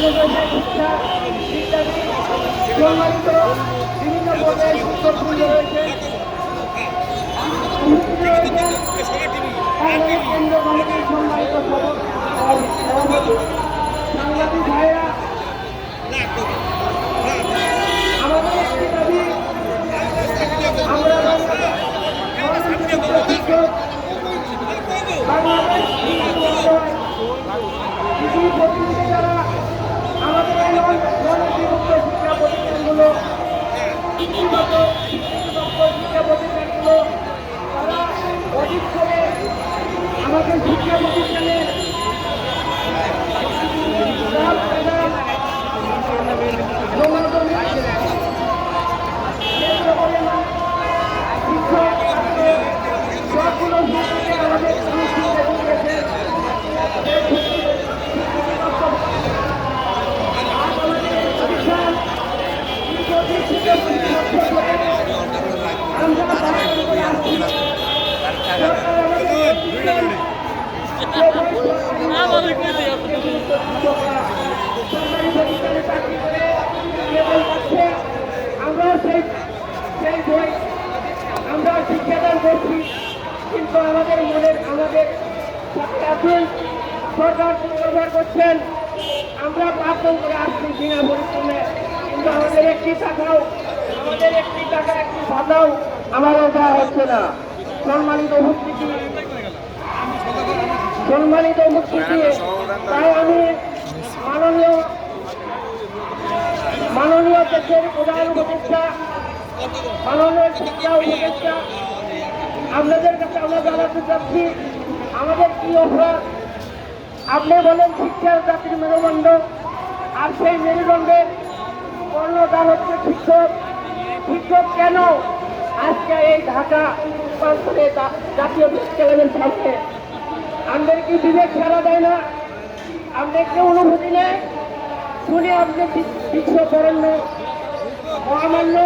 শিক্ষা ইত্যাদি সম্মানিত বিভিন্ন পর্যায়ের শিক্ষকবৃন্দ রয়েছে, বাংলাদেশ কেন্দ্র কমিটির সম্মানিত সভাপতি, সাংবাদিক ভাইরা, আমাদের একটি দাবি, আমরা বাংলাদেশ কৃষি প্রতিনিধি যারা আমাদের এই নথিভুক্ত শিক্ষা প্রতিষ্ঠানগুলো শিক্ষিত শিক্ষা প্রতিষ্ঠানগুলো তারা অধিক করে আমাদের শিক্ষা প্রতিষ্ঠানে আমরা শিক্ষাদান করছি, কিন্তু আমাদের সাথে সরকার ব্যবহার করছেন। আমরা পাঠন করে আসছি বিনা পরিশ্রমে, কিন্তু আমাদের একটি টাকা একটি ভাতাও আমাদের দেওয়া হচ্ছে না। সম্মানিত উপস্থিতি, তাই আমি মাননীয় দেশের প্রধান উপদেষ্টা, মাননীয় শিক্ষা উপদেষ্টা, আপনাদের কাছে আমরা জানাতে চাচ্ছি আমাদের কি অপরাধ। আপনি বলেন শিক্ষার জাতির মেরুদণ্ড, আর সেই মেরুদণ্ডের কর্ণধার হচ্ছে শিক্ষক কেন আজকে এই ঢাকা প্রান্তরে জাতীয় বিশ্ববিদ্যালয়ের সামনে আমাদের কি বিবেক ছাড়া দেয় না? আমাদের কি অনুভূতি নেই? শুনে আপনি বিশ্ব বরেণ্য মহামান্য